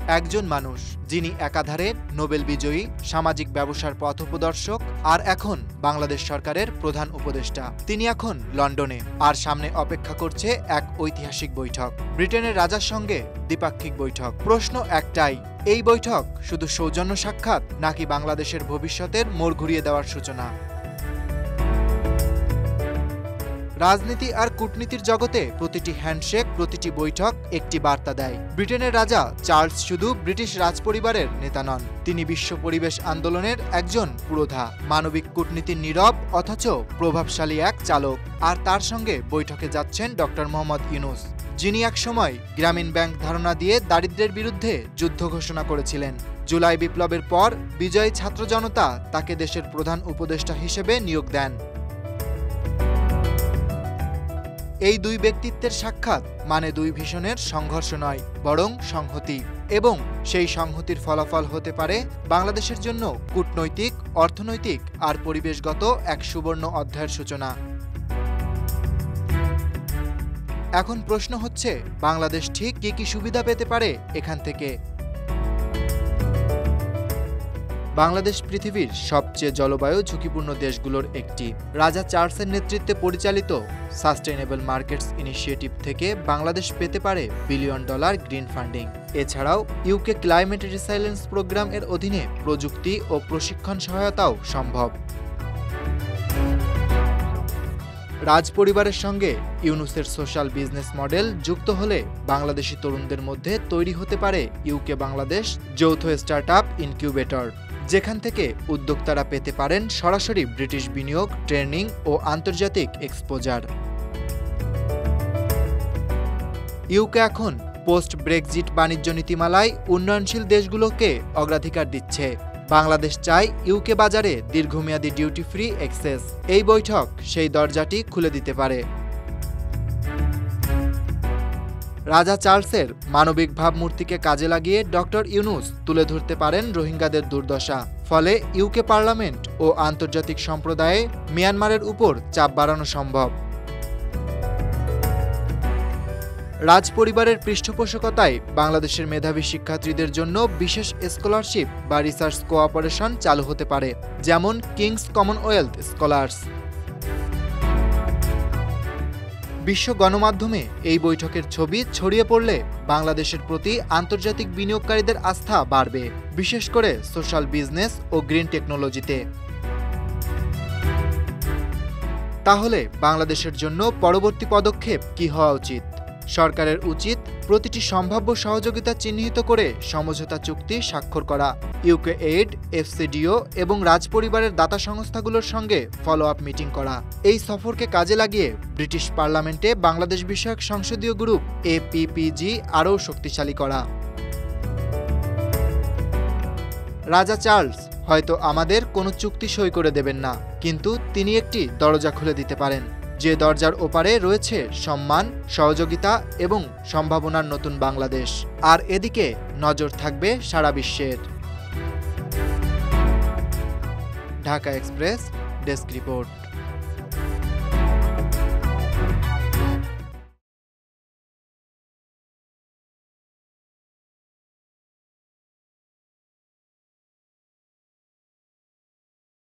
একজন মানুষ যিনি একাধারে নোবেল বিজয়ী, সামাজিক ব্যবসার পথপ্রদর্শক আর এখন বাংলাদেশ সরকারের প্রধান উপদেষ্টা। তিনি এখন লন্ডনে, আর সামনে অপেক্ষা করছে এক ঐতিহাসিক বৈঠক, ব্রিটেনের রাজার সঙ্গে দ্বিপাক্ষিক বৈঠক। প্রশ্ন একটাই, এই বৈঠক শুধু সৌজন্য সাক্ষাৎ নাকি বাংলাদেশের ভবিষ্যতের মোড় ঘুরিয়ে দেওয়ার সূচনা? রাজনীতি আর কূটনীতির জগতে প্রতিটি হ্যান্ডশেক, প্রতিটি বৈঠক একটি বার্তা দেয়। ব্রিটেনের রাজা চার্লস শুধু ব্রিটিশ রাজপরিবারের নেতা নন, তিনি বিশ্ব পরিবেশ আন্দোলনের একজন পুরোধা, মানবিক কূটনীতির নীরব অথচ প্রভাবশালী এক চালক। আর তার সঙ্গে বৈঠকে যাচ্ছেন ডক্টর মোহাম্মদ ইউনূস, যিনি একসময় গ্রামীণ ব্যাংক ধারণা দিয়ে দারিদ্র্যের বিরুদ্ধে যুদ্ধ ঘোষণা করেছিলেন। জুলাই বিপ্লবের পর বিজয়ী ছাত্র জনতা তাকে দেশের প্রধান উপদেষ্টা হিসেবে নিয়োগ দেন। এই দুই ব্যক্তিত্বের সাক্ষাৎ মানে দুই ভীষণের সংঘর্ষ নয়, বরং সংহতি, এবং সেই সংহতির ফলাফল হতে পারে বাংলাদেশের জন্য কূটনৈতিক, অর্থনৈতিক আর পরিবেশগত এক সুবর্ণ অধ্যায়ের সূচনা। এখন প্রশ্ন হচ্ছে, বাংলাদেশ ঠিক কি কি সুবিধা পেতে পারে এখান থেকে? বাংলাদেশ পৃথিবীর সবচেয়ে জলবায়ু ঝুঁকিপূর্ণ দেশগুলোর একটি। রাজা চার্লসের নেতৃত্বে পরিচালিত সাস্টেইনেবল মার্কেটস ইনিশিয়েটিভ থেকে বাংলাদেশ পেতে পারে $1 বিলিয়ন গ্রিন ফান্ডিং। এছাড়াও ইউকে ক্লাইমেট রিসাইলেন্স প্রোগ্রাম এর অধীনে প্রযুক্তি ও প্রশিক্ষণ সহায়তাও সম্ভব। রাজপরিবারের সঙ্গে ইউনূসের সোশ্যাল বিজনেস মডেল যুক্ত হলে বাংলাদেশি তরুণদের মধ্যে তৈরি হতে পারে ইউকে বাংলাদেশ যৌথ স্টার্টআপ ইনকিউবেটর, যেখান থেকে উদ্যোক্তারা পেতে পারেন সরাসরি ব্রিটিশ বিনিয়োগ, ট্রেনিং ও আন্তর্জাতিক এক্সপোজার। ইউকে এখন পোস্ট ব্রেক্সিট বাণিজ্য নীতিমালায় উন্নয়নশীল দেশগুলোকে অগ্রাধিকার দিচ্ছে। বাংলাদেশ চায় ইউকে বাজারে দীর্ঘমেয়াদী ডিউটি ফ্রি অ্যাক্সেস। এই বৈঠক সেই দরজাটি খুলে দিতে পারে। রাজা চার্লসের মানবিক ভাবমূর্তিকে কাজে লাগিয়ে ডক্টর ইউনূস তুলে ধরতে পারেন রোহিঙ্গাদের দুর্দশা। ফলে ইউকে পার্লামেন্ট ও আন্তর্জাতিক সম্প্রদায়ে মিয়ানমারের উপর চাপ বাড়ানো সম্ভব। রাজপরিবারের পৃষ্ঠপোষকতায় বাংলাদেশের মেধাবী শিক্ষার্থীদের জন্য বিশেষ স্কলারশিপ বা রিসার্চ কোঅপারেশন চালু হতে পারে, যেমন কিংস কমনওয়েলথ স্কলার্স। বিশ্ব গণমাধ্যমে এই বৈঠকের ছবি ছড়িয়ে পড়লে বাংলাদেশের প্রতি আন্তর্জাতিক বিনিয়োগকারীদের আস্থা বাড়বে, বিশেষ করে সোশ্যাল বিজনেস ও গ্রিন টেকনোলজিতে। তাহলে বাংলাদেশের জন্য পরবর্তী পদক্ষেপ কি হওয়া উচিত? সরকারের উচিত প্রতিটি সম্ভাব্য সহযোগিতা চিহ্নিত করে সমঝোতা চুক্তি স্বাক্ষর করা, ইউকে এইড, এফসিডিও এবং রাজপরিবারের দাতা সংস্থাগুলোর সঙ্গে ফলো আপ মিটিং করা। এই সফরকে কাজে লাগিয়ে ব্রিটিশ পার্লামেন্টে বাংলাদেশ বিষয়ক সংসদীয় গ্রুপ APPG আরও শক্তিশালী করা। রাজা চার্লস হয়তো আমাদের কোনো চুক্তি সই করে দেবেন না, কিন্তু তিনি একটি দরজা খুলে দিতে পারেন, যে দরজার ওপারে রয়েছে সম্মান, সহযোগিতা এবং সম্ভাবনার নতুন বাংলাদেশ। আর এদিকে নজর থাকবে সারা বিশ্বের। Dhaka express desk report.